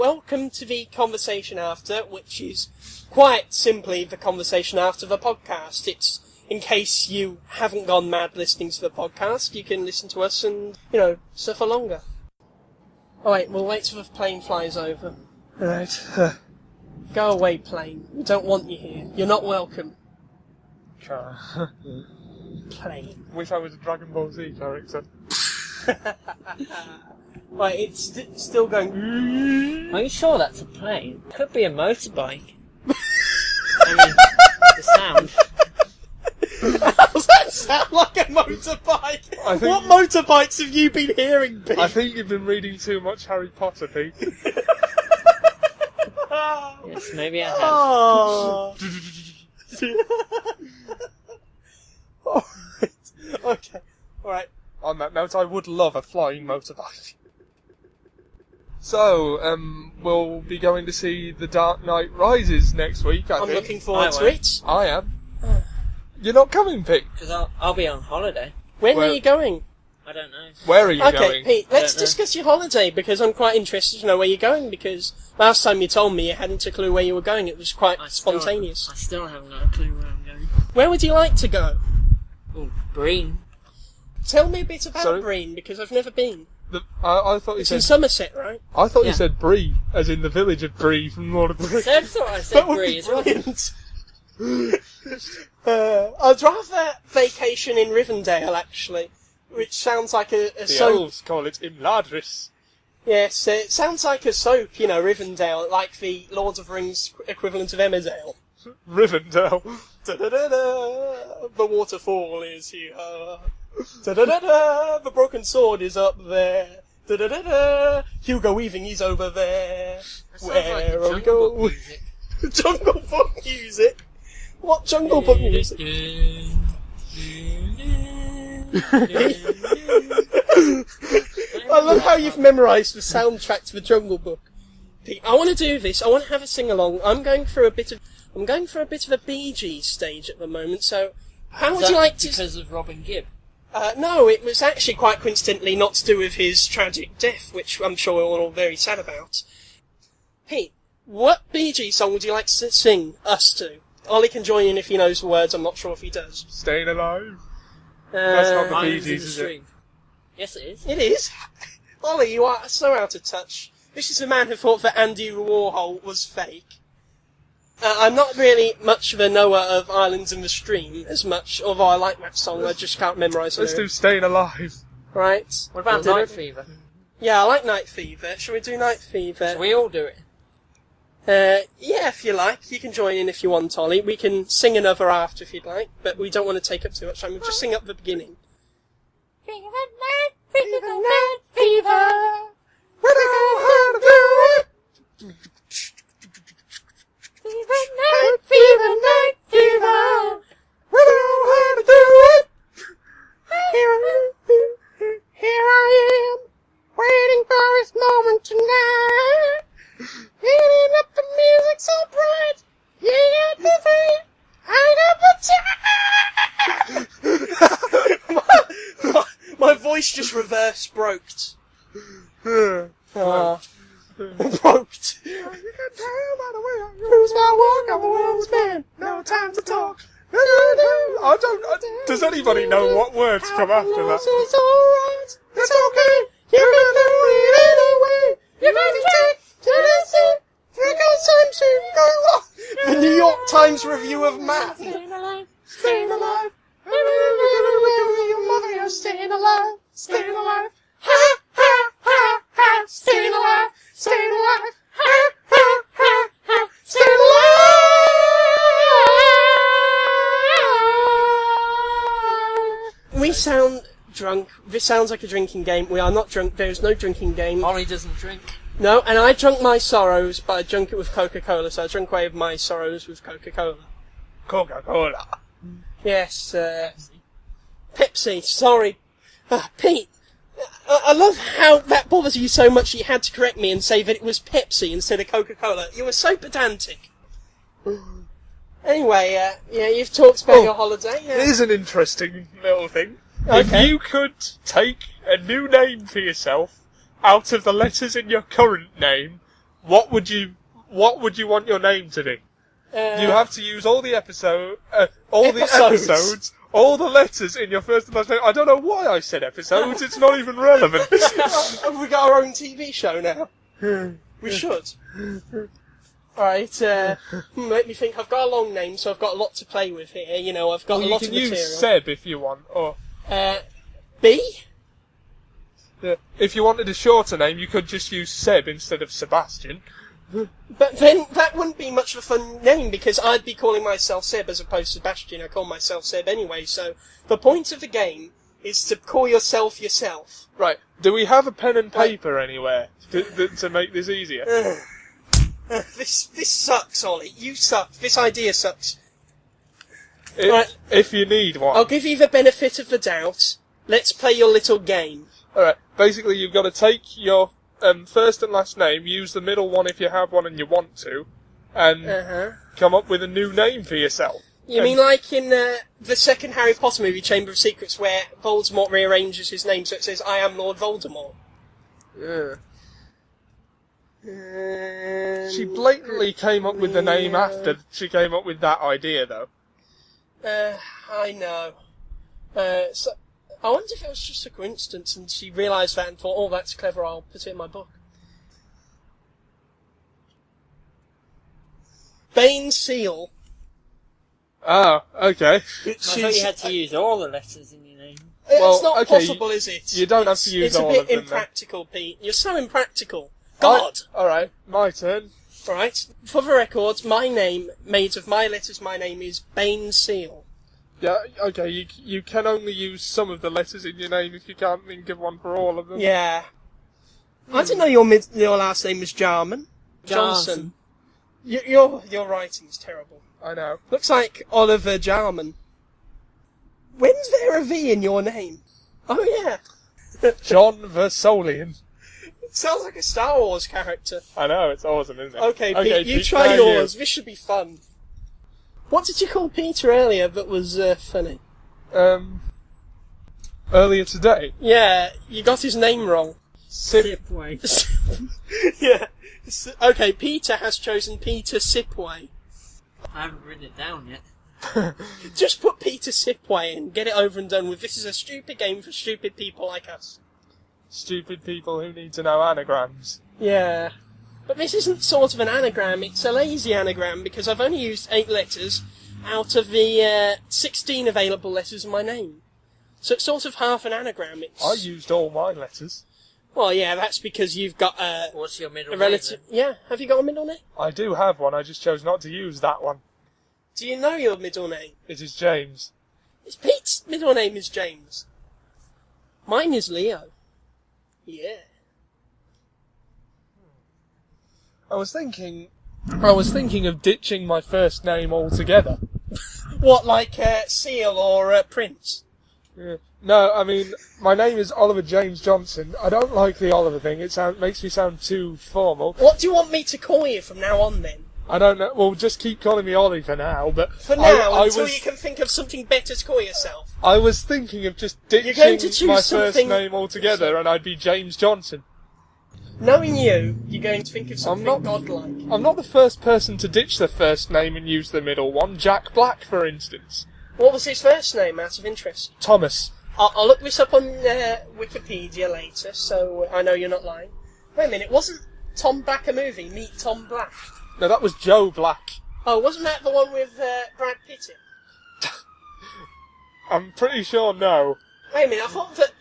welcome to the conversation after, which is quite simply the conversation after the podcast. It's, in case you haven't gone mad listening to the podcast, you can listen to us and, suffer longer. Oh wait, we'll wait till the plane flies over. Right. Go away, plane. We don't want you here. You're not welcome. Plane. Wish I was a Dragon Ball Z character. Right, it's still going. Are you sure that's a plane? Could be a motorbike. I mean, the sound. Does that sound like a motorbike? What motorbikes have you been hearing, Pete? I think you've been reading too much Harry Potter, Pete. Yes, maybe I have. Oh. Alright. Okay. Alright. On that note, I would love a flying motorbike. So, we'll be going to see The Dark Knight Rises next week, I think. I'm looking forward to it. I am. You're not coming, Pete? Because I'll be on holiday. When are you going? I don't know. Where are you going? Okay, Pete, let's discuss your holiday, because I'm quite interested to know where you're going, because last time you told me you hadn't a clue where you were going. It was quite spontaneous. I still haven't got a clue where I'm going. Where would you like to go? Oh, Breen. Tell me a bit about Breen, because I've never been. I thought you it's said... in Somerset, right? I thought you said Bree, as in the village of Bree from Lord of the Rings. I thought I said Bree as well. I'd rather vacation in Rivendell, actually, which sounds like a the soap. elves call it Imladris. Yes, it sounds like a soap, Rivendell, like the Lord of the Rings equivalent of Emmerdale. Rivendell. Da-da-da-da, the waterfall is here. Da-da-da-da, the broken sword is up there. Da-da-da-da, Hugo Weaving is over there. Where are we going? Jungle Book music? What Jungle Book music? I love how you've memorised the soundtrack to the Jungle Book. Pete, I want to do this. I want to have a sing-along. I'm going for a bit of a Bee Gees stage at the moment, so how would you like to... because of Robin Gibb? No, it was actually quite coincidentally not to do with his tragic death, which I'm sure we're all very sad about. Pete, what Bee Gees song would you like to sing us to? Ollie can join in if he knows the words, I'm not sure if he does. Staying Alive? That's not the Bee Gees, is it? Yes, it is. It is? Ollie, you are so out of touch. This is the man who thought that Andy Warhol was fake. I'm not really much of a knower of Islands in the Stream as much, although I like that song, I just can't memorise it. Let's do Staying Alive. Right. What about Night Fever? Yeah, I like Night Fever. Shall we do Night Fever? Shall we all do it? Yeah, if you like. You can join in if you want, Ollie. We can sing another after if you'd like, but we don't want to take up too much time. We'll just sing up the beginning. Fever, night fever, night fever. We know how to do it! Fever, night fever, night fever. We know how to do it! Here I am, waiting for this moment tonight. Eating up the music so bright. Yeah, the thing. I got the time. My voice just reverse broked. Broked. You can tell by the way I use my walk, I'm a woman's man. No time to talk. Does anybody know what words come after that? It's alright. It's okay. You can do it anyway. You can take to listen. Because I'm so go. The New York Times Review of Math. Staying alive. Staying alive. Your mother, you're staying alive. Staying alive. Ha ha ha ha. Staying alive. Staying alive. Ha ha ha ha. Staying alive. We sound drunk. This sounds like a drinking game. We are not drunk. There is no drinking game. Ollie doesn't drink. No, and I drunk my sorrows, but I drunk it with Coca-Cola, so I drank away my sorrows with Coca-Cola. Coca-Cola. Yes, Pepsi, sorry. Pete, I love how that bothers you so much that you had to correct me and say that it was Pepsi instead of Coca-Cola. You were so pedantic. Anyway, you've talked about your holiday. It is an interesting little thing. Okay. If you could take a new name for yourself out of the letters in your current name, what would you want your name to be? You have to use all the episodes, all the letters in your first and last name. I don't know why I said episodes. It's not even relevant. Have we got our own TV show now? We should. Alright, let me think. I've got a long name, so I've got a lot to play with here. You know, I've got a lot of material. You can use Seb if you want, or... B? Yeah. If you wanted a shorter name, you could just use Seb instead of Sebastian. But then that wouldn't be much of a fun name, because I'd be calling myself Seb as opposed to Sebastian. I call myself Seb anyway, so the point of the game is to call yourself yourself. Right. Do we have a pen and paper anywhere to make this easier? This sucks, Ollie. You suck. This idea sucks. If you need one. I'll give you the benefit of the doubt. Let's play your little game. Alright, basically you've got to take your first and last name, use the middle one if you have one and you want to, and come up with a new name for yourself. You mean like in the second Harry Potter movie, Chamber of Secrets, where Voldemort rearranges his name so it says, I am Lord Voldemort? Yeah. She blatantly came up with the name after she came up with that idea, though. I know. So, I wonder if it was just a coincidence and she realised that and thought, oh, that's clever, I'll put it in my book. Bane Seal. Oh, okay. I thought you had to use all the letters in your name. It's not possible, is it? You don't have to use all of them. It's a bit impractical, Pete. You're so impractical. God! Alright, my turn. Alright, for the record, my name, made of my letters, my name is Bane Seal. Yeah, okay, you can only use some of the letters in your name if you can't think of one for all of them. Yeah. I didn't know your last name was Jarman. Johnson. Your writing's terrible. I know. Looks like Oliver Jarman. When's there a V in your name? Oh yeah. John Versolian. Sounds like a Star Wars character. I know, it's awesome, isn't it? Okay, Pete, you try yours. This should be fun. What did you call Peter earlier that was funny? Earlier today? Yeah, you got his name wrong. Sipway. Yeah. Okay, Peter has chosen Peter Sipway. I haven't written it down yet. Just put Peter Sipway in, get it over and done with. This is a stupid game for stupid people like us. Stupid people who need to know anagrams. Yeah. But this isn't sort of an anagram, it's a lazy anagram, because I've only used 8 letters out of the 16 available letters of my name. So it's sort of half an anagram. I used all my letters. Well, yeah, that's because you've got What's your middle relative... name? Yeah, have you got a middle name? I do have one, I just chose not to use that one. Do you know your middle name? It is James. Pete's middle name is James. Mine is Leo. Yeah. I was thinking of ditching my first name altogether. What, like Seal or Prince? Yeah. No, I mean, my name is Oliver James Johnson. I don't like the Oliver thing. It makes me sound too formal. What do you want me to call you from now on, then? I don't know. Well, just keep calling me Ollie for now, but... For now, until you can think of something better to call yourself. I was thinking of just ditching my first name altogether, and I'd be James Johnson. Knowing you, you're going to think of something godlike. I'm not the first person to ditch the first name and use the middle one. Jack Black, for instance. What was his first name, out of interest? Thomas. I'll look this up on Wikipedia later, so I know you're not lying. Wait a minute, wasn't Tom Black a movie? Meet Tom Black. No, that was Joe Black. Oh, wasn't that the one with Brad Pitt in? I'm pretty sure no. Wait a minute, I thought that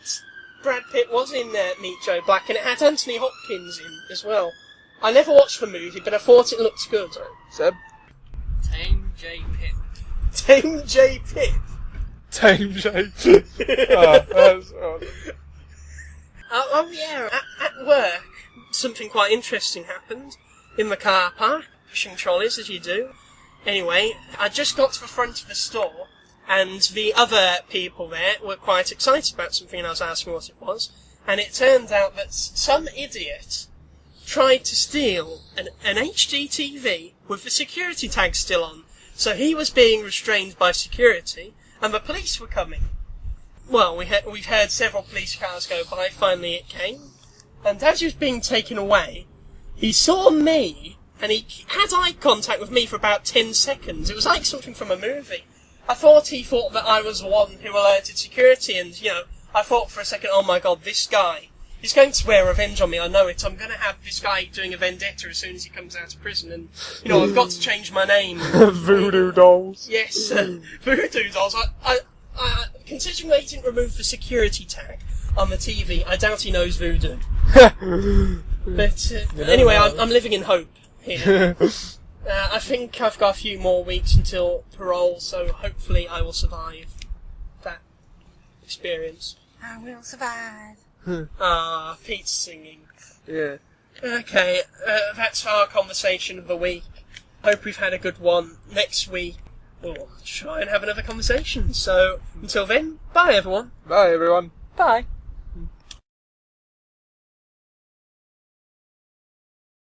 Brad Pitt was in Meet Joe Black, and it had Anthony Hopkins in as well. I never watched the movie, but I thought it looked good. Seb? Tame J. Pip. Tame J. Pip. Tame J. Pip. Oh, that's odd. Oh yeah, at work, something quite interesting happened. In the car park, pushing trolleys as you do. Anyway, I just got to the front of the store, and the other people there were quite excited about something, and I was asking what it was. And it turned out that some idiot tried to steal an HD TV with the security tag still on. So he was being restrained by security, and the police were coming. Well, we've heard several police cars go by. Finally, it came, and as he was being taken away, He saw me, and he had eye contact with me for about 10 seconds. It was like something from a movie. I thought he thought that I was the one who alerted security, and, I thought for a second, oh my god, this guy, he's going to swear revenge on me, I know it. I'm going to have this guy doing a vendetta as soon as he comes out of prison, and, I've got to change my name. Voodoo dolls. Yes, voodoo dolls. I, considering they didn't remove the security tag on the TV, I doubt he knows voodoo. But anyway, I'm living in hope here. I think I've got a few more weeks until parole, so hopefully I will survive that experience. I will survive. Pete's singing. Yeah. Okay, that's our conversation of the week. Hope we've had a good one. Next week, we'll try and have another conversation. So, until then, bye everyone. Bye, everyone. Bye.